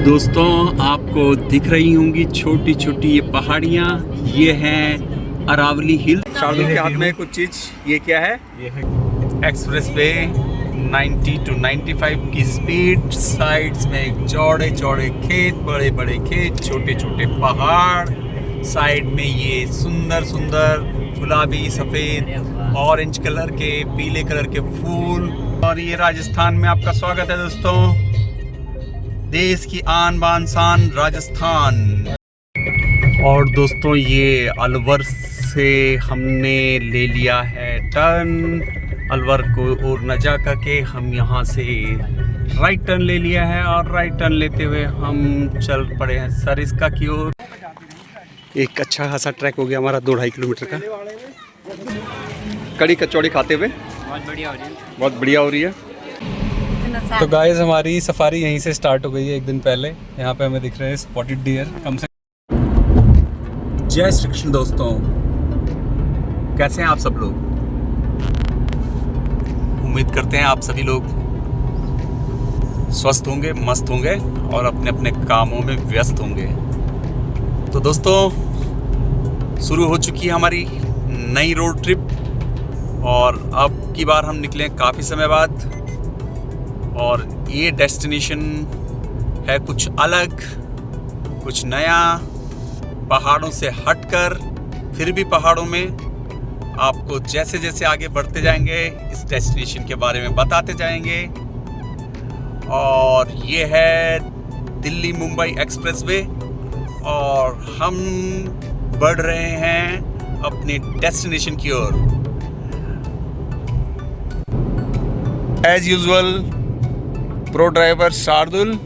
दोस्तों आपको दिख रही होंगी छोटी छोटी ये पहाड़ियाँ, ये हैं अरावली हिल। शार्दुल के हाथ में कुछ चीज, ये क्या है? ये है एक्सप्रेस वे 90 to 95 की स्पीड। साइड्स में चौड़े चौड़े खेत, बड़े बड़े खेत, छोटे छोटे पहाड़, साइड में ये सुंदर सुंदर गुलाबी, सफ़ेद, ऑरेंज कलर के, पीले कलर के फूल। और ये राजस्थान में आपका स्वागत है दोस्तों, देश की आन बान शान राजस्थान। और दोस्तों ये अलवर से हमने ले लिया है टर्न, अलवर को और न जा करके हम यहाँ से राइट टर्न ले लिया है, और राइट टर्न लेते हुए हम चल पड़े हैं सरिस्का की ओर। एक अच्छा खासा ट्रैक हो गया हमारा 2-2.5 किलोमीटर का, कड़ी कचौड़ी खाते हुए। बहुत बढ़िया हो रही है, बहुत बढ़िया हो रही है। तो गाइस हमारी सफारी यहीं से स्टार्ट हो गई है। एक दिन पहले यहाँ पे हमें दिख रहे हैं स्पॉटेड डियर। कम से जय श्री कृष्ण दोस्तों, कैसे हैं आप सब लोग? उम्मीद करते हैं आप सभी लोग स्वस्थ होंगे, मस्त होंगे और अपने अपने कामों में व्यस्त होंगे। तो दोस्तों शुरू हो चुकी है हमारी नई रोड ट्रिप, और अब की बार हम निकले हैं काफ़ी समय बाद, और ये डेस्टिनेशन है कुछ अलग, कुछ नया, पहाड़ों से हटकर, फिर भी पहाड़ों में। आपको जैसे जैसे आगे बढ़ते जाएंगे इस डेस्टिनेशन के बारे में बताते जाएंगे। और ये है दिल्ली मुंबई एक्सप्रेसवे, और हम बढ़ रहे हैं अपने डेस्टिनेशन की ओर। As usual pro driver Shardul,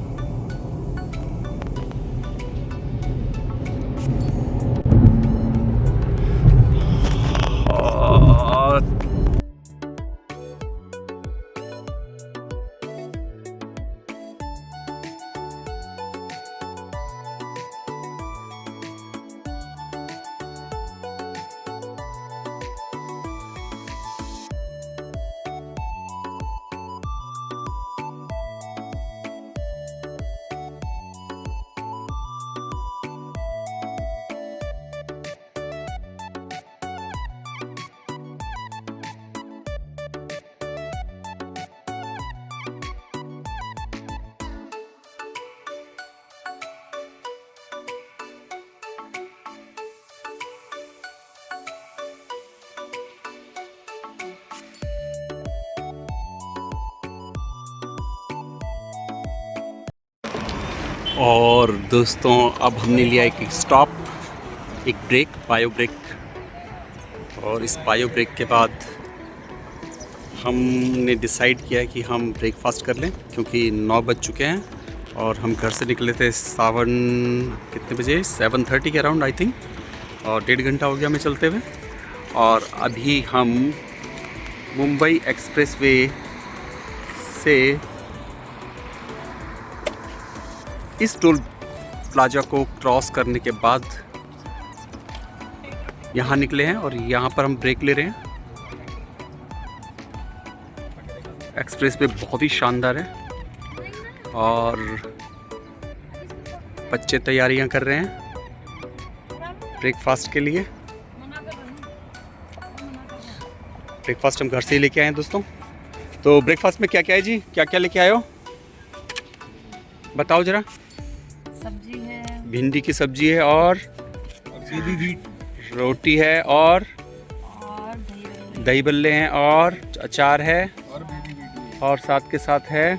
और दोस्तों अब हमने लिया एक स्टॉप, एक ब्रेक, बायो ब्रेक। और इस बायो ब्रेक के बाद हमने डिसाइड किया कि हम ब्रेकफास्ट कर लें, क्योंकि 9 बज चुके हैं और हम घर से निकले थे कितने बजे, 7:30 के अराउंड आई थिंक, और 1.5 घंटा हो गया हमें चलते हुए। और अभी हम मुंबई एक्सप्रेसवे से इस टोल प्लाजा को क्रॉस करने के बाद यहाँ निकले हैं, और यहाँ पर हम ब्रेक ले रहे हैं। एक्सप्रेस वे बहुत ही शानदार है, और बच्चे तैयारियां कर रहे हैं ब्रेकफास्ट के लिए। ब्रेकफास्ट हम घर से ही लेके आए हैं दोस्तों। तो ब्रेकफास्ट में क्या क्या है जी, क्या क्या लेके आए हो बताओ जरा। सब्जी है, भिंडी की सब्जी है, और रोटी है, और दही बल्ले हैं, और अचार है, और साथ के साथ है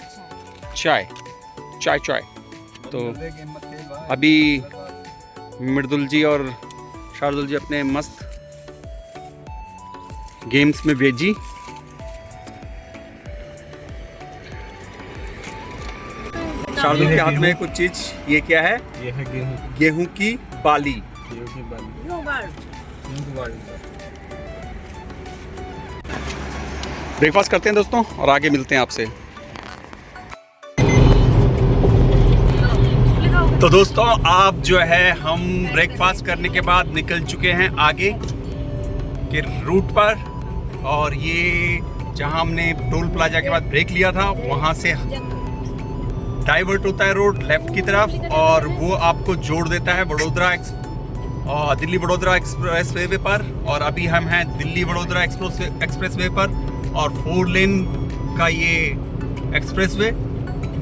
चाय। तो अभी मृदुल जी और शार्दुल जी अपने मस्त गेम्स में भेजी। शार्दुल के हाथ में कुछ चीज, ये क्या है? ये है गेहूं की बाली। ब्रेकफास्ट करते हैं दोस्तों, और आगे मिलते हैं आपसे। तो दोस्तों आप जो है, हम ब्रेकफास्ट करने के बाद निकल चुके हैं आगे के रूट पर, और ये जहां हमने टोल प्लाजा के बाद ब्रेक लिया था, वहां से डाइवर्ट होता है रोड लेफ्ट की तरफ और वो आपको जोड़ देता है दिल्ली वडोदरा एक्सप्रेस वे पर। और अभी हम हैं दिल्ली वडोदरा एक्सप्रेस वे पर और 4 लेन का ये एक्सप्रेस वे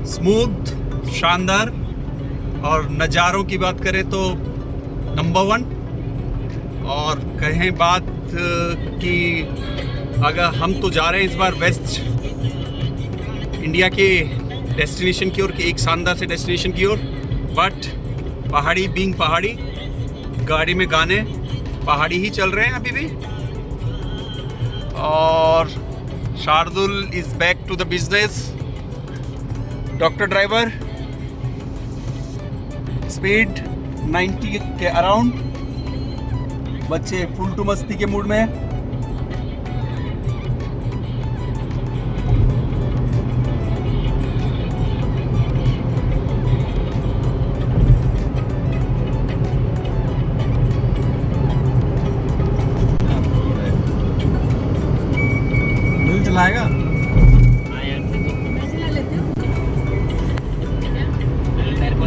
स्मूथ शानदार। और नज़ारों की बात करें तो नंबर 1। और कहें बात कि अगर हम तो जा रहे हैं इस बार वेस्ट इंडिया के डेस्टिनेशन की ओर, एक शानदार से डेस्टिनेशन की ओर। बट पहाड़ी बीइंग पहाड़ी, गाड़ी में गाने पहाड़ी ही चल रहे हैं अभी भी। और Shardul is back to the business. Doctor driver speed 90 के अराउंड। बच्चे फुल टू मस्ती के मूड में है। दिल चलाएगा।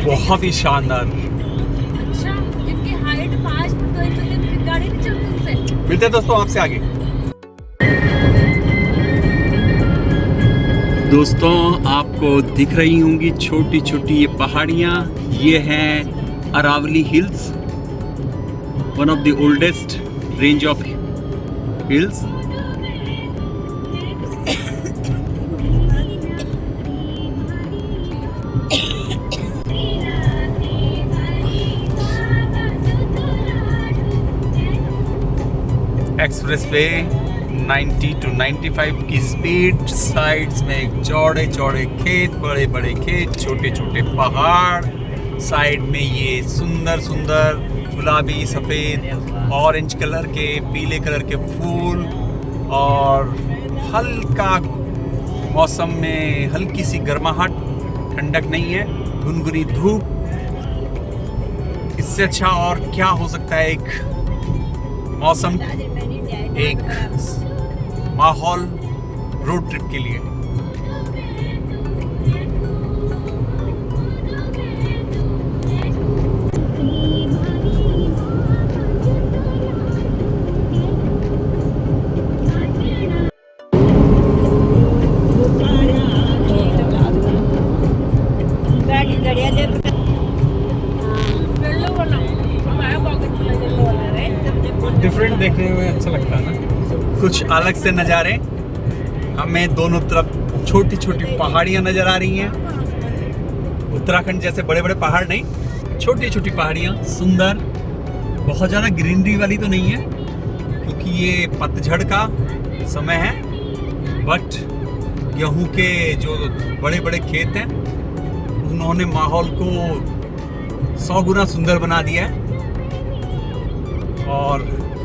बहुत ही शानदार। अच्छा, जिनकी हाइट 5 फुट 2 इंच होती है, फिर गाड़ी नहीं चलती उनसे। मिलते हैं दोस्तों आपसे आगे। दोस्तों आपको दिख रही होंगी छोटी छोटी ये पहाड़ियाँ। ये हैं Aravalli hills, one of the oldest range of hills. Expressway 90 to 95 की स्पीड। साइड्स में चौड़े चौड़े खेत, बड़े बड़े खेत, छोटे छोटे पहाड़। साइड में ये सुंदर सुंदर गुलाबी, सफ़ेद, ऑरेंज कलर के, पीले कलर के फूल। और हल्का मौसम में हल्की सी गर्माहट, ठंडक नहीं है, गुनगुनी धूप। इससे अच्छा और क्या हो सकता है एक मौसम, एक माहौल रोड ट्रिप के लिए। डिफरेंट देखने में अच्छा लगता है ना, कुछ अलग से नज़ारे। हमें दोनों तरफ छोटी छोटी पहाड़ियाँ नज़र आ रही हैं। उत्तराखंड जैसे बड़े बड़े पहाड़ नहीं, छोटी छोटी पहाड़ियाँ सुंदर। बहुत ज़्यादा ग्रीनरी वाली तो नहीं है क्योंकि ये पतझड़ का समय है। बट गेहूं के जो बड़े बड़े खेत हैं उन्होंने माहौल को 100 गुना सुंदर बना दिया है। और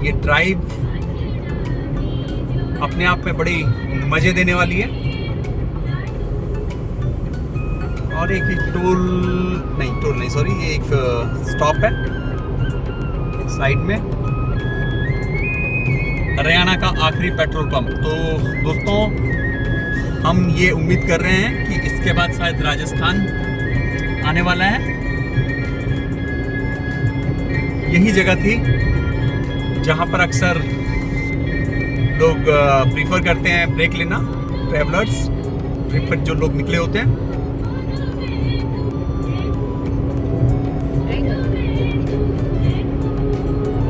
ये ड्राइव अपने आप में बड़ी मज़े देने वाली है। और एक टोल नहीं सॉरी, ये एक स्टॉप है साइड में, हरियाणा का आखिरी पेट्रोल पंप। तो दोस्तों हम ये उम्मीद कर रहे हैं कि इसके बाद शायद राजस्थान आने वाला है। यही जगह थी जहाँ पर अक्सर लोग प्रीफर करते हैं ब्रेक लेना, ट्रैवलर्स ट्रिप पर जो लोग निकले होते हैं।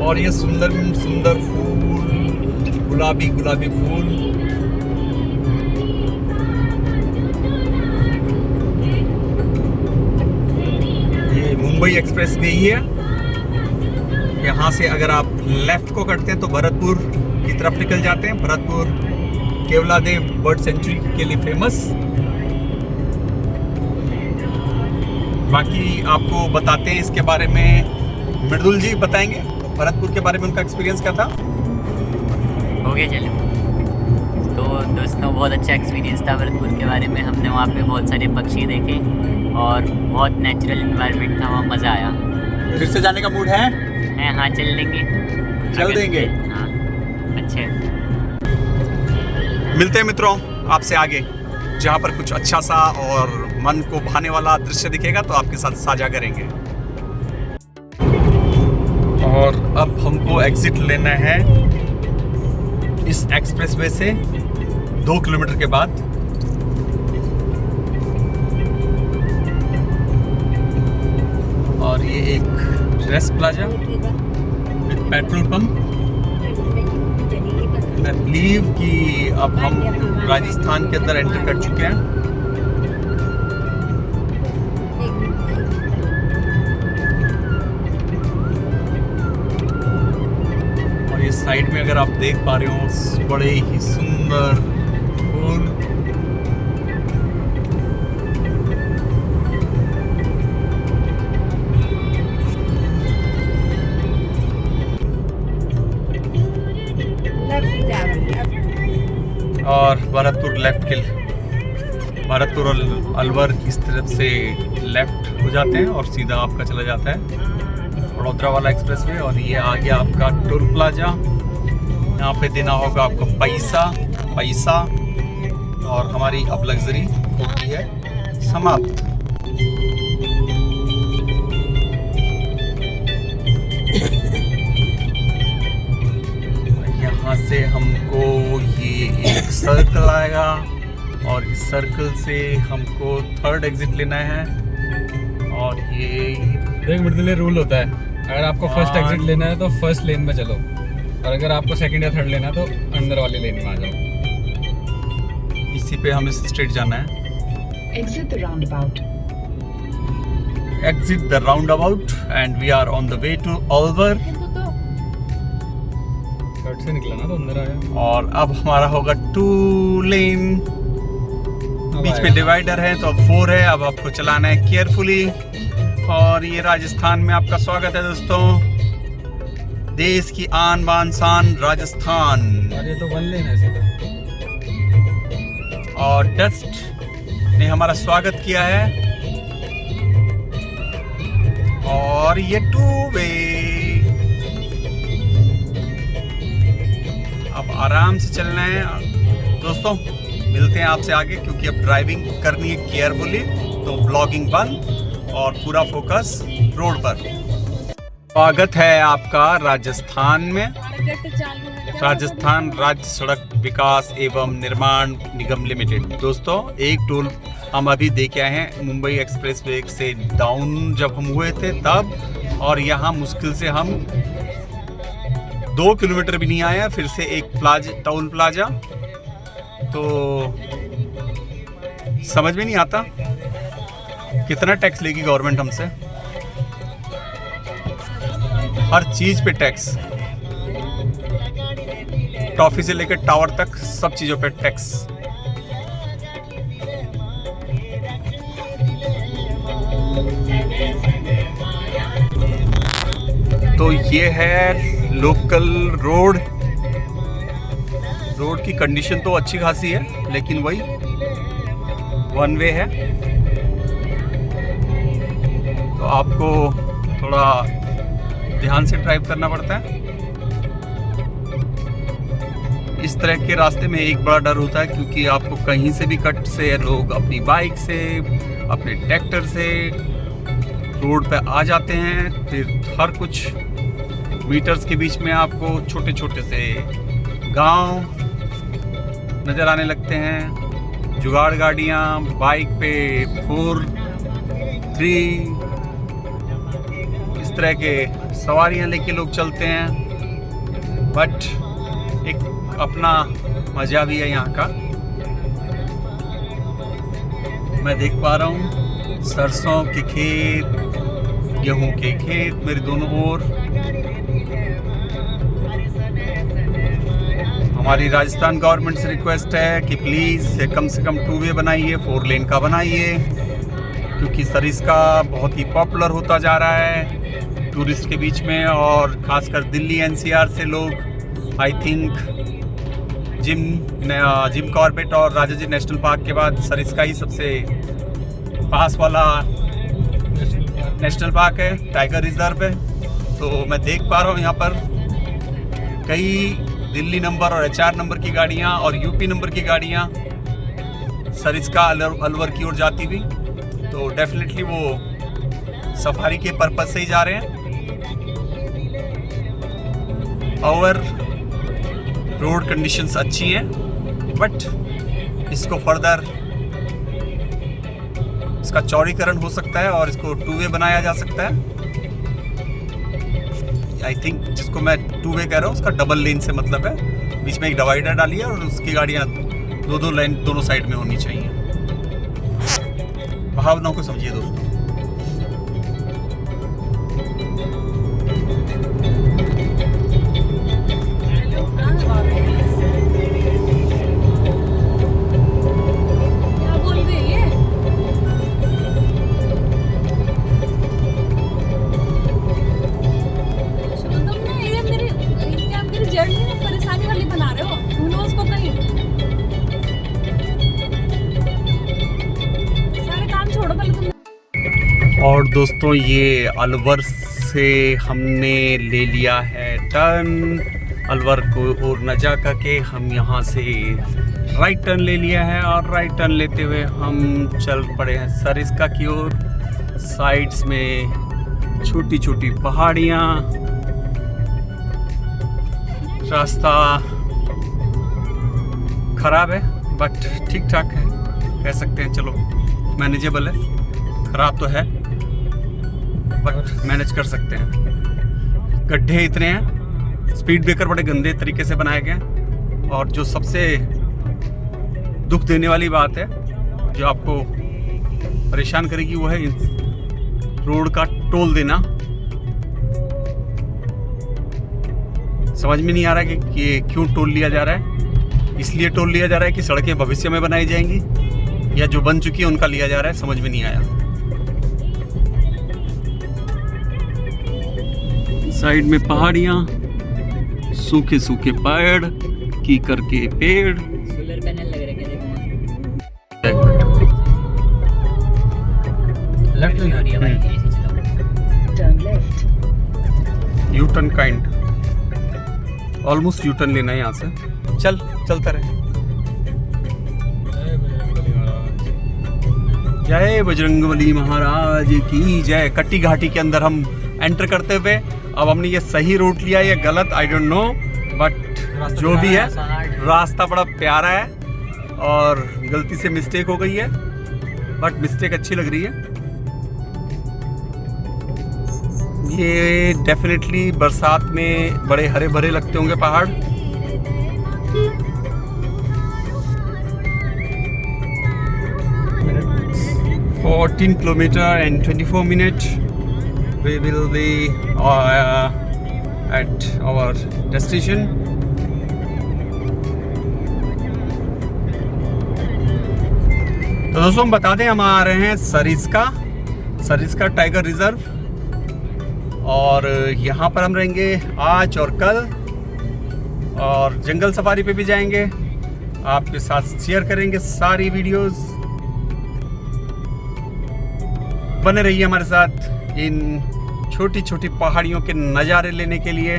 और ये सुंदर सुंदर फूल, गुलाबी गुलाबी फूल। ये मुंबई एक्सप्रेस वे ही है। यहाँ से अगर आप लेफ्ट को करते हैं तो भरतपुर की तरफ निकल जाते हैं। भरतपुर केवलादेव बर्ड सेंचुरी के लिए फेमस। बाकी आपको बताते हैं इसके बारे में, मृदुल जी बताएंगे भरतपुर के बारे में, उनका एक्सपीरियंस क्या था। हो गया चलो। तो दोस्तों बहुत अच्छा एक्सपीरियंस था भरतपुर के बारे में। हमने वहाँ पे बहुत सारे पक्षी देखे और बहुत नेचुरल इन्वायरमेंट था, वहाँ मज़ा आया। फिर से जाने का मूड है? हाँ चल लेंगे, चल देंगे। हाँ अच्छे। मिलते हैं मित्रों आपसे आगे, जहाँ पर कुछ अच्छा सा और मन को भाने वाला दृश्य दिखेगा तो आपके साथ साझा करेंगे। और अब हमको एग्जिट लेना है इस एक्सप्रेसवे से 2 किलोमीटर के बाद। और ये एक रेस्ट प्लाजा, पेट्रोल पंप। मैं बिलीव कि अब हम राजस्थान के अंदर एंटर कर चुके हैं। और ये साइड में अगर आप देख पा रहे हो बड़े ही सुंदर फूल। और भरतपुर लेफ्ट के भरतपुर और अलवर इस तरफ से लेफ्ट हो जाते हैं और सीधा आपका चला जाता है वडोदरा वाला एक्सप्रेसवे। और ये आ गया आपका टोल प्लाजा। यहाँ पे देना होगा आपको पैसा और हमारी अब लग्जरी होती है समाप्त। यहाँ से हमको ये एक सर्कल आएगा और इस सर्कल से हमको 3rd एग्जिट लेना है। और ये 1 मिनट के लिए रूल होता है, अगर आपको फर्स्ट एग्जिट लेना है तो फर्स्ट लेन में चलो, और अगर आपको सेकंड या थर्ड लेना है तो अंदर वाली लेन में आ जाओ। इसी पे हमें स्ट्रेट जाना है। Exit the roundabout. Exit the roundabout and we are on the way to Alvar। Cut से निकला ना तो अंदर आया। और अब हमारा होगा 2 लेन, बीच में डिवाइडर है तो अब 4 है। अब आपको चलाना है केयरफुली। और ये राजस्थान में आपका स्वागत है दोस्तों, देश की आन बान शान राजस्थान। और ये तो 1 लेन है सीधा। और डस्ट ने हमारा स्वागत किया है। और ये 2 वे। अब आराम से चलना है दोस्तों। मिलते हैं आपसे आगे, क्योंकि अब ड्राइविंग करनी है केयरफुली, तो ब्लॉगिंग बंद और पूरा फोकस रोड पर। स्वागत है आपका राजस्थान में। राजस्थान राज्य सड़क विकास एवं निर्माण निगम लिमिटेड। दोस्तों एक टोल हम अभी देखे आए हैं मुंबई एक्सप्रेसवे से डाउन जब हम हुए थे तब, और यहाँ मुश्किल से हम 2 किलोमीटर भी नहीं आया, फिर से एक टोल प्लाजा। तो समझ में नहीं आता कितना टैक्स लेगी गवर्नमेंट हमसे, हर चीज पे टैक्स, टॉफी से लेकर टावर तक सब चीजों पे टैक्स। तो ये है लोकल रोड। रोड की कंडीशन तो अच्छी खासी है, लेकिन वही 1 वे है, तो आपको थोड़ा ध्यान से ड्राइव करना पड़ता है। इस तरह के रास्ते में एक बड़ा डर होता है, क्योंकि आपको कहीं से भी कट से लोग अपनी बाइक से, अपने ट्रैक्टर से रोड पे आ जाते हैं। फिर हर कुछ मीटर्स के बीच में आपको छोटे छोटे से गांव नज़र आने लगते हैं। जुगाड़ गाड़ियाँ बाइक पे 4, 3 इस तरह के सवारियाँ लेके लोग चलते हैं, बट एक अपना मज़ा भी है यहाँ का। मैं देख पा रहा हूँ सरसों के खेत, गेहूं के खेत मेरे दोनों ओर। हमारी राजस्थान गवर्नमेंट से रिक्वेस्ट है कि प्लीज़ कम से कम 2 वे बनाइए, 4 लेन का बनाइए, क्योंकि सरिस्का बहुत ही पॉपुलर होता जा रहा है टूरिस्ट के बीच में। और खासकर दिल्ली NCR से लोग आई थिंक जिम कॉर्बेट और राजाजी नेशनल पार्क के बाद सरिस्का ही सबसे पास वाला नेशनल पार्क है, टाइगर रिजर्व है। तो मैं देख पा रहा हूँ यहाँ पर कई दिल्ली नंबर और HR नंबर की गाड़ियाँ और UP नंबर की गाड़ियाँ सरिस्का अलवर की ओर जाती हुई। तो डेफिनेटली वो सफारी के पर्पज से ही जा रहे हैं। और रोड कंडीशंस अच्छी हैं, बट इसको फर्दर इसका चौड़ीकरण हो सकता है और इसको 2 वे बनाया जा सकता है। आई थिंक जिसको मैं 2 वे कह रहा हूँ उसका डबल लेन से मतलब है, बीच में एक डिवाइडर डाली है और उसकी गाड़ियाँ 2-2 लाइन दोनों साइड में होनी चाहिए। भावनाओं को समझिए दोस्तों। क्या बोल रही है ये? तुमने ये मेरी जर्नी में परेशानी वाली बना रहे हो। ढूंढो उसको कहीं। सारे काम छोड़ो पहले तुम। और दोस्तों ये अलवर से हमने ले लिया है टर्न, अलवर को और न जा करके हम यहाँ से राइट टर्न ले लिया है और राइट टर्न लेते हुए हम चल पड़े हैं सरिस्का की ओर। साइड्स में छोटी छोटी पहाड़ियाँ, रास्ता खराब है बट ठीक ठाक है, कह सकते हैं चलो मैनेजेबल है। खराब तो है बट मैनेज कर सकते हैं। गड्ढे इतने हैं, स्पीड ब्रेकर बड़े गंदे तरीके से बनाए गए हैं और जो सबसे दुख देने वाली बात है जो आपको परेशान करेगी वो है रोड का टोल देना। समझ में नहीं आ रहा कि ये क्यों टोल लिया जा रहा है। इसलिए टोल लिया जा रहा है कि सड़कें भविष्य में बनाई जाएंगी या जो बन चुकी है उनका लिया जा रहा है, समझ में नहीं आया। साइड में पहाड़ियाँ, सूखे सूखे पेड़, कीकर के पेड़। सोलर पैनल लग रहे हैं लेफ्ट क्या देखो। भाई ऐसे चलाओ। Turn left. U turn kind, almost U turn लेना है यहाँ से। चलता रहे। जय बजरंगबली महाराज की जय। कट्टी घाटी के अंदर हम एंटर करते हुए अब हमने ये सही रूट लिया या गलत आई डोंट नो, बट जो भी है रास्ता बड़ा प्यारा है और गलती से मिस्टेक हो गई है बट मिस्टेक अच्छी लग रही है। ये डेफिनेटली बरसात में बड़े हरे भरे लगते होंगे पहाड़। 14 kilometer and 24 minutes we will be at our destination. तो दोस्तों हम बता दें हम आ रहे हैं सरिस्का टाइगर रिजर्व और यहाँ पर हम रहेंगे आज और कल और जंगल सफारी पे भी जाएंगे, आपके साथ शेयर करेंगे सारी वीडियोस। बने रहिए हमारे साथ इन छोटी छोटी पहाड़ियों के नज़ारे लेने के लिए।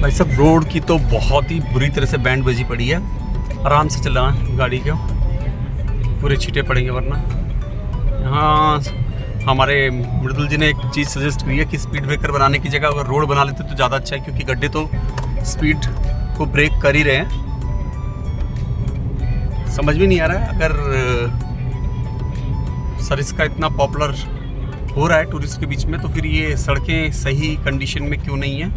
भाई सब रोड की तो बहुत ही बुरी तरह से बैंड बजी पड़ी है, आराम से चला गाड़ी को, पूरे छींटे पड़ेंगे वरना। यहाँ हमारे मृदुल जी ने एक चीज़ सजेस्ट की है कि स्पीड ब्रेकर बनाने की जगह अगर रोड बना लेते तो ज़्यादा अच्छा है, क्योंकि गड्ढे तो स्पीड को ब्रेक कर ही रहे हैं। समझ में नहीं आ रहा है अगर सरिस्का इतना पॉपुलर हो रहा है टूरिस्ट के बीच में तो फिर ये सड़कें सही कंडीशन में क्यों नहीं है।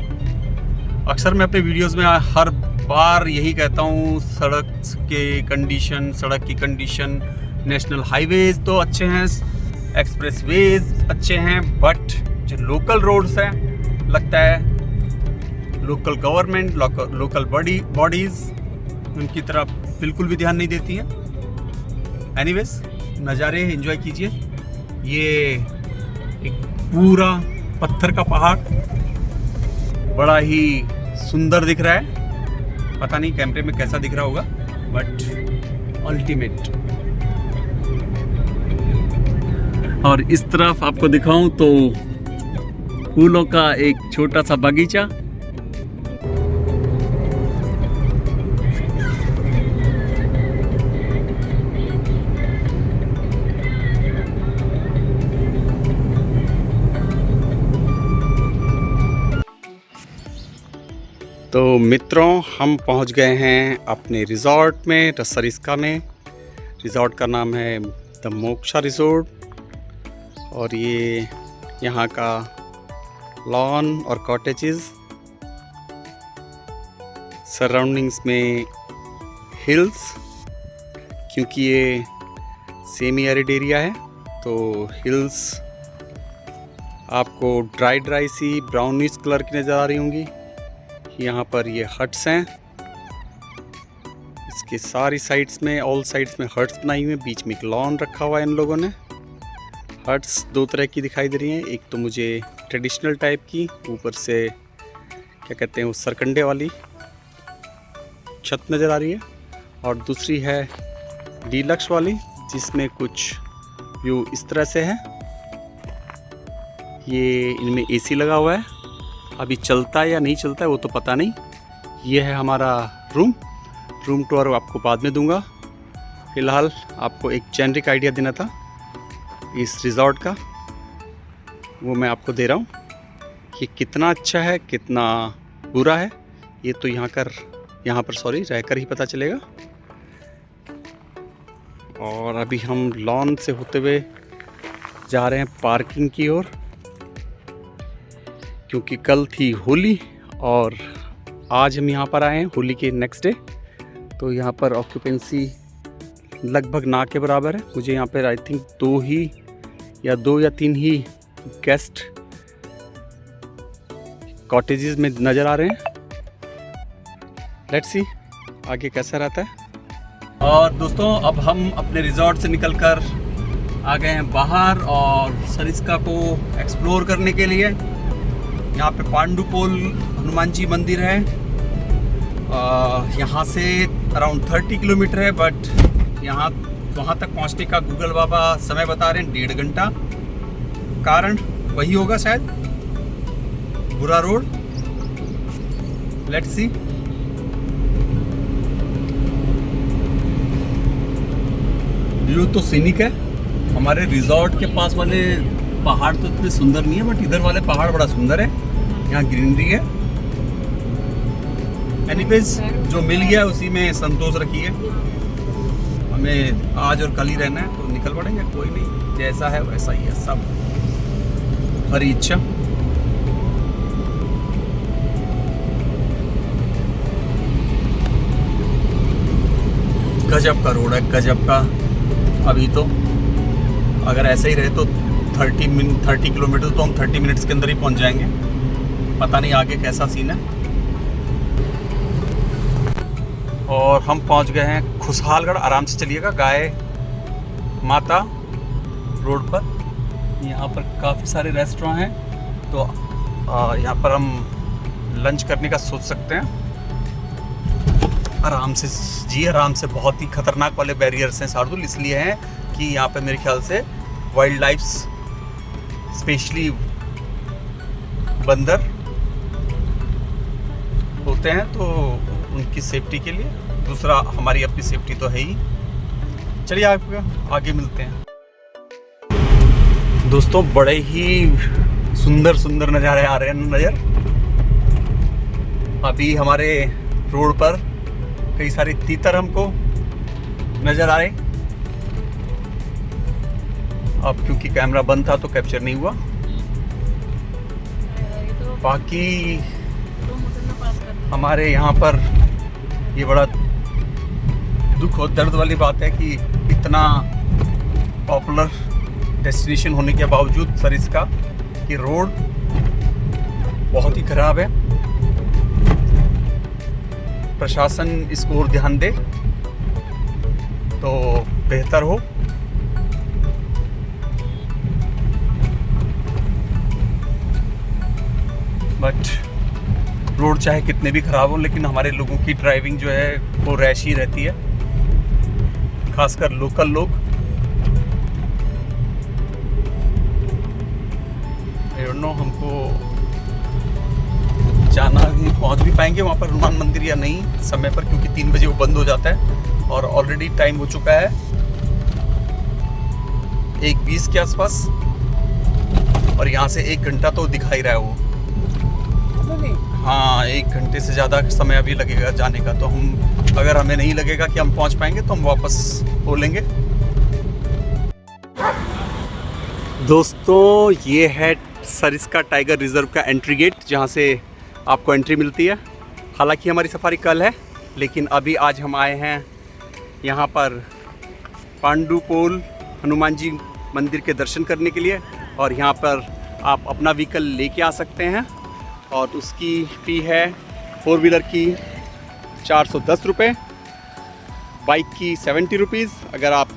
अक्सर मैं अपने वीडियोस में हर बार यही कहता हूँ, सड़क की कंडीशन, नेशनल हाईवेज तो अच्छे हैं, एक्सप्रेसवेज अच्छे हैं, बट जो लोकल रोड्स हैं लगता है लोकल गवर्नमेंट, लोकल बॉडीज़ उनकी तरफ बिल्कुल भी ध्यान नहीं देती हैं। एनीवेज नज़ारे एंजॉय कीजिए। ये एक पूरा पत्थर का पहाड़ बड़ा ही सुंदर दिख रहा है, पता नहीं कैमरे में कैसा दिख रहा होगा बट अल्टीमेट। और इस तरफ आपको दिखाऊं तो फूलों का एक छोटा सा बगीचा, तो मित्रों, हम पहुंच गए हैं अपने रिज़ॉर्ट में, सरिस्का में। रिज़ॉर्ट का नाम है द मोक्षा रिज़ॉर्ट और ये यहाँ का लॉन और कॉटेजेस, सराउंडिंग्स में हिल्स, क्योंकि ये सेमी एरिड एरिया है तो हिल्स आपको ड्राई सी ब्राउनिश कलर की नज़र आ रही होंगी। यहाँ पर ये हट्स हैं, इसके सारी साइड्स में, ऑल साइड्स में हट्स बनाई हुई हैं, बीच में एक लॉन रखा हुआ है इन लोगों ने। हट्स दो तरह की दिखाई दे रही हैं, एक तो मुझे ट्रेडिशनल टाइप की, ऊपर से क्या कहते हैं वो सरकंडे वाली छत नज़र आ रही है, और दूसरी है डीलक्स वाली जिसमें कुछ व्यू इस तरह से है। ये इनमें एसी लगा हुआ है, अभी चलता है या नहीं चलता है वो तो पता नहीं। ये है हमारा रूम टूर आपको बाद में दूंगा। फ़िलहाल आपको एक जेनरिक आइडिया देना था इस रिज़ॉर्ट का, वो मैं आपको दे रहा हूँ। ये कितना अच्छा है कितना बुरा है ये तो यहाँ पर रहकर ही पता चलेगा। और अभी हम लॉन से होते हुए जा रहे हैं पार्किंग की ओर, क्योंकि कल थी होली और आज हम यहाँ पर आए हैं होली के नेक्स्ट डे। तो यहाँ पर ऑक्यूपेंसी लगभग ना के बराबर है। मुझे यहाँ पर आई थिंक दो या तीन ही गेस्ट कॉटेजेस में नज़र आ रहे हैं। लेट्स सी आगे कैसा रहता है। और दोस्तों, अब हम अपने रिज़ॉर्ट से निकलकर आ गए हैं बाहर और सरिस्का को एक्सप्लोर करने के लिए। यहाँ पे पांडुपोल हनुमान जी मंदिर है, यहाँ से अराउंड 30 किलोमीटर है, बट वहाँ तक पहुँचने का गूगल बाबा समय बता रहे हैं 1.5 घंटा। कारण वही होगा शायद, बुरा रोड। Let's see. व्यू तो सीनिक है। हमारे रिजॉर्ट के पास वाले पहाड़ तो इतने सुंदर नहीं है, बट इधर वाले पहाड़ बड़ा सुंदर है, यहाँ ग्रीनरी है। एनीवेज, जो मिल गया उसी में संतोष रखिए। हमें आज और कल ही रहना है तो निकल पड़ेंगे, कोई नहीं, जैसा है वैसा ही है, सब हरी इच्छा। गजब का रोड है, गजब का। अभी तो अगर ऐसे ही रहे तो 30 किलोमीटर तो हम 30 मिनट्स के अंदर ही पहुंच जाएंगे। पता नहीं आगे कैसा सीन है। और हम पहुंच गए हैं खुशहालगढ़। आराम से चलिएगा, गाय माता रोड पर। यहाँ पर काफ़ी सारे रेस्टोरेंट हैं, तो यहाँ पर हम लंच करने का सोच सकते हैं। आराम से जी, आराम से। बहुत ही खतरनाक वाले बैरियर्स हैं शार्दुल, इसलिए हैं कि यहाँ पे मेरे ख्याल से वाइल्ड लाइफ, स्पेशली बंदर होते हैं, तो उनकी सेफ्टी के लिए। दूसरा, हमारी अपनी सेफ्टी तो है ही। चलिए आपको आगे मिलते हैं। दोस्तों, बड़े ही सुंदर सुंदर नज़ारे आ रहे हैं नज़र। अभी हमारे रोड पर कई सारे तीतर हमको नज़र आ रहे। अब क्योंकि कैमरा बंद था तो कैप्चर नहीं हुआ। बाकी हमारे यहाँ पर ये बड़ा दुख और दर्द वाली बात है कि इतना पॉपुलर डेस्टिनेशन होने के बावजूद सरिस्का की रोड बहुत ही खराब है। प्रशासन इसको और ध्यान दे तो बेहतर हो। बट रोड चाहे कितने भी ख़राब हो, लेकिन हमारे लोगों की ड्राइविंग जो है वो रैश ही रहती है, खासकर लोकल लोग। आई डोंट नो हमको जाना पहुंच भी पाएंगे वहाँ पर हनुमान मंदिर या नहीं समय पर, क्योंकि 3 बजे वो बंद हो जाता है और ऑलरेडी टाइम हो चुका है 1:20 के आसपास, और यहाँ से 1 घंटा तो दिखाई रहा है वो। हाँ, 1 घंटे से ज़्यादा समय अभी लगेगा जाने का, तो हम अगर हमें नहीं लगेगा कि हम पहुंच पाएंगे तो हम वापस हो लेंगे। दोस्तों ये है सरिस्का टाइगर रिजर्व का एंट्री गेट, जहां से आपको एंट्री मिलती है। हालांकि हमारी सफारी कल है, लेकिन अभी आज हम आए हैं यहाँ पर पांडुपोल हनुमान जी मंदिर के दर्शन करने के लिए। और यहाँ पर आप अपना व्हीकल लेके आ सकते हैं और उसकी फ़ी है 4 व्हीलर की 410 रुपये, बाइक की 70 रुपीज़। अगर आप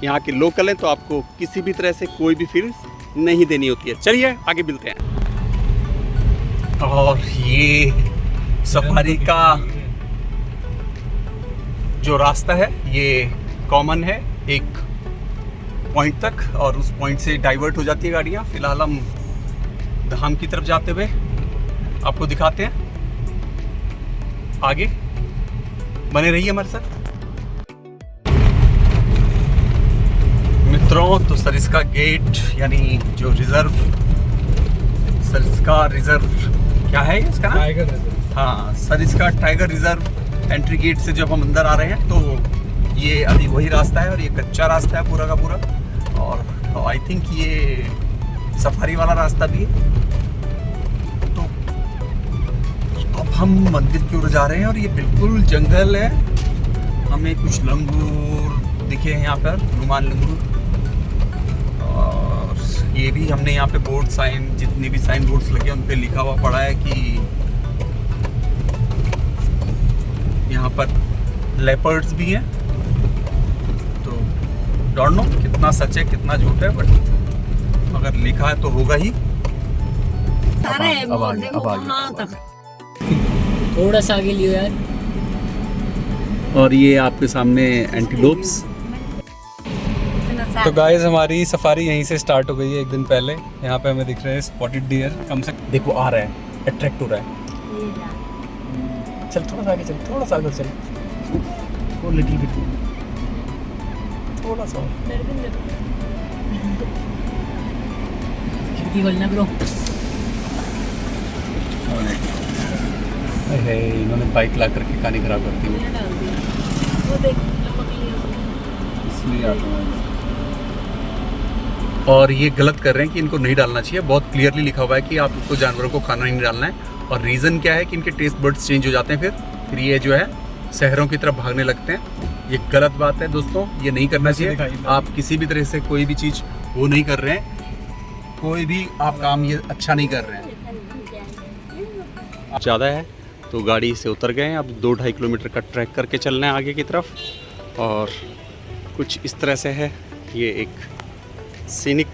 यहाँ के लोकल हैं तो आपको किसी भी तरह से कोई भी फीस नहीं देनी होती है। चलिए आगे मिलते हैं। और ये सफारी का जो रास्ता है ये कॉमन है एक पॉइंट तक, और उस पॉइंट से डाइवर्ट हो जाती है गाड़ियाँ। फिलहाल हम धाम की तरफ जाते हुए आपको दिखाते हैं, आगे बने रहिए हमारे साथ। मित्रों, तो सरिस्का गेट यानी जो रिजर्व, सरिस्का रिजर्व क्या है इसका नाम? Tiger reserve. हाँ, Sariska tiger reserve entry gate से जब हम अंदर आ रहे हैं तो ये अभी वही रास्ता है, और ये कच्चा रास्ता है पूरा का पूरा। और आई थिंक ये सफारी वाला रास्ता भी है। तो अब हम मंदिर की ओर जा रहे हैं और ये बिल्कुल जंगल है। हमें कुछ लंगूर दिखे हैं यहाँ पर, हनुमान लंगूर। और ये भी हमने यहाँ पे बोर्ड साइन, जितने भी साइन बोर्ड्स लगे उन पे लिखा हुआ पड़ा है कि यहाँ पर लेपर्ड्स भी हैं। तो डोंट नो कितना सच है कितना झूठ है, बट अगर लिखा है तो होगा ही। अब आगे थोड़ा सा आगे लियो यार। और ये आपके सामने एंटीलोप्स। तो गाइस हमारी सफारी यहीं से स्टार्ट हो गई है एक दिन पहले। यहाँ पे हमें दिख रहे हैं स्पॉटेड डियर, कम से देखो आ रहा है, अट्रैक्ट हो रहा है। चल थोड़ा सा आगे चल, थोड़ा सा आगे चल, वो लिटिल बिट, थोड़ा सा। खिड़की खोलना ब्रो। इन्होंने बाइक ला करके कहानी खराब कर दी, इसलिए आता हूँ। और ये गलत कर रहे हैं कि इनको नहीं डालना चाहिए। बहुत क्लियरली लिखा हुआ है कि आप इसको जानवरों को खाना नहीं डालना है। और रीज़न क्या है कि इनके टेस्ट बर्ड्स चेंज हो जाते हैं, फिर ये जो है शहरों की तरफ भागने लगते हैं। ये गलत बात है दोस्तों, ये नहीं करना चाहिए। आप किसी भी तरह से कोई भी चीज़ वो नहीं कर रहे हैं, कोई भी आप काम ये अच्छा नहीं कर रहे हैं। ज़्यादा है तो गाड़ी से उतर गए हैं। अब 2-2.5 किलोमीटर का ट्रैक करके चलना है आगे की तरफ। और कुछ इस तरह से है ये एक सीनिक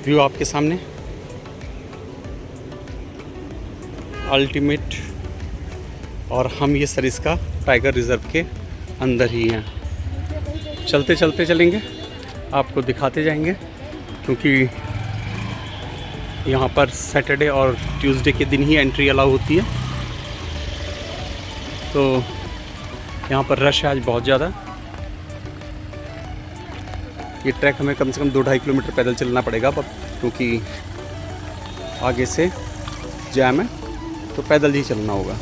व्यू आपके सामने, अल्टीमेट। और हम ये सरिस्का टाइगर रिजर्व के अंदर ही हैं। चलते चलते चलेंगे, आपको दिखाते जाएंगे, क्योंकि यहाँ पर सैटरडे और ट्यूसडे के दिन ही एंट्री अलाउ होती है। तो यहाँ पर रश है आज बहुत ज़्यादा। ये ट्रैक हमें कम से कम 2-2.5 किलोमीटर पैदल चलना पड़ेगा अब, क्योंकि आगे से जैम है, तो पैदल ही चलना होगा।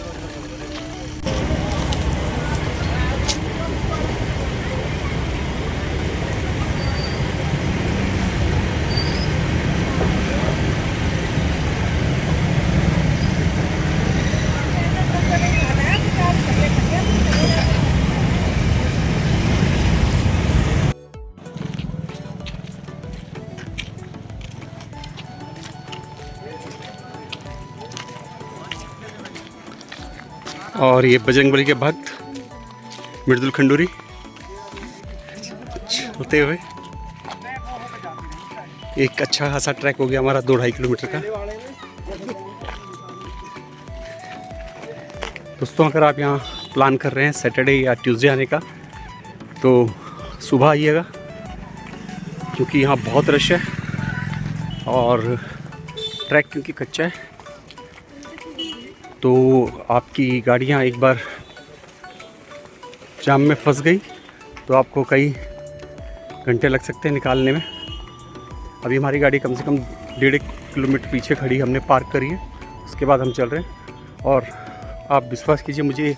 और ये बजरंगबली के भक्त मृदुल खंडूरी चलते हुए। एक अच्छा खासा ट्रैक हो गया हमारा 2-2.5 किलोमीटर का। दोस्तों, अगर आप यहाँ प्लान कर रहे हैं सैटरडे या ट्यूसडे आने का तो सुबह आइएगा, क्योंकि यहाँ बहुत रश है और ट्रैक क्योंकि कच्चा है तो आपकी गाड़ियाँ एक बार जाम में फंस गई तो आपको कई घंटे लग सकते हैं निकालने में। अभी हमारी गाड़ी कम से कम 1.5 किलोमीटर पीछे खड़ी हमने पार्क करी है उसके बाद हम चल रहे हैं। और आप विश्वास कीजिए, मुझे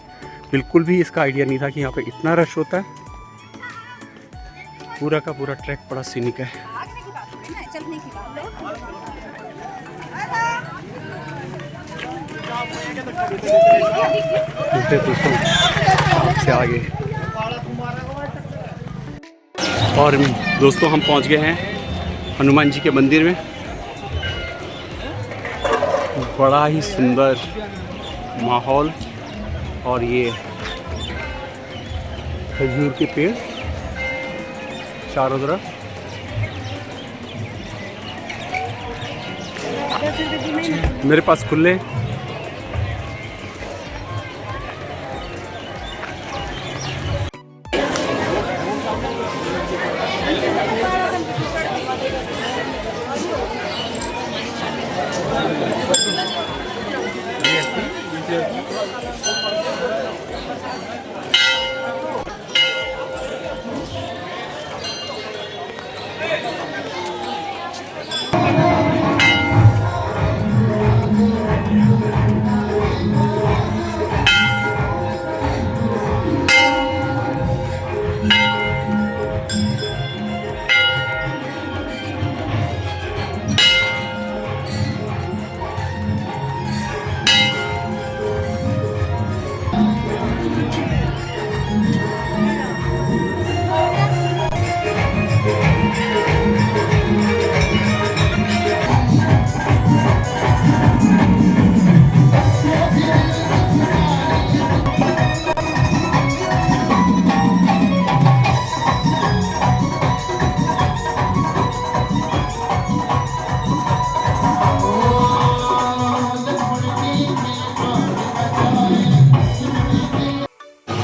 बिल्कुल भी इसका आइडिया नहीं था कि यहाँ पे इतना रश होता है। पूरा का पूरा ट्रैक बड़ा सीनिक है। दोस्तों से आगे और दोस्तों हम पहुंच गए हैं हनुमान जी के मंदिर में। बड़ा ही सुंदर माहौल और ये खजूर के पेड़ चारों तरफ। मेरे पास खुले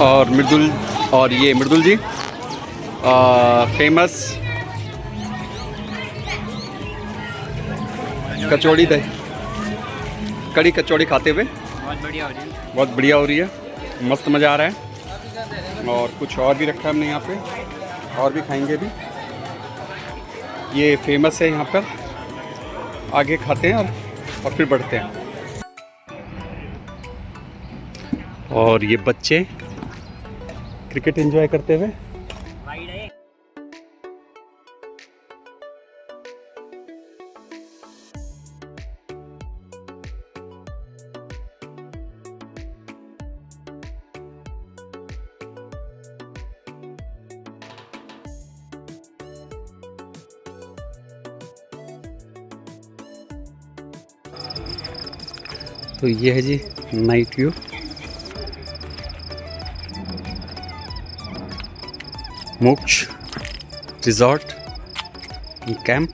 और मृदुल और ये मृदुल जी फेमस कचौड़ी दही कड़ी कचौड़ी खाते हुए बहुत बढ़िया हो रही है। बहुत बढ़िया हो रही है, मस्त मज़ा आ रहा है। और कुछ और भी रखा है हमने यहाँ पे, और भी खाएंगे भी। ये फेमस है यहाँ पर, आगे खाते हैं और फिर बढ़ते हैं। और ये बच्चे क्रिकेट एंजॉय करते हुए। तो ये है जी नाइट व्यू। मोक्ष रिजॉर्ट कैंप।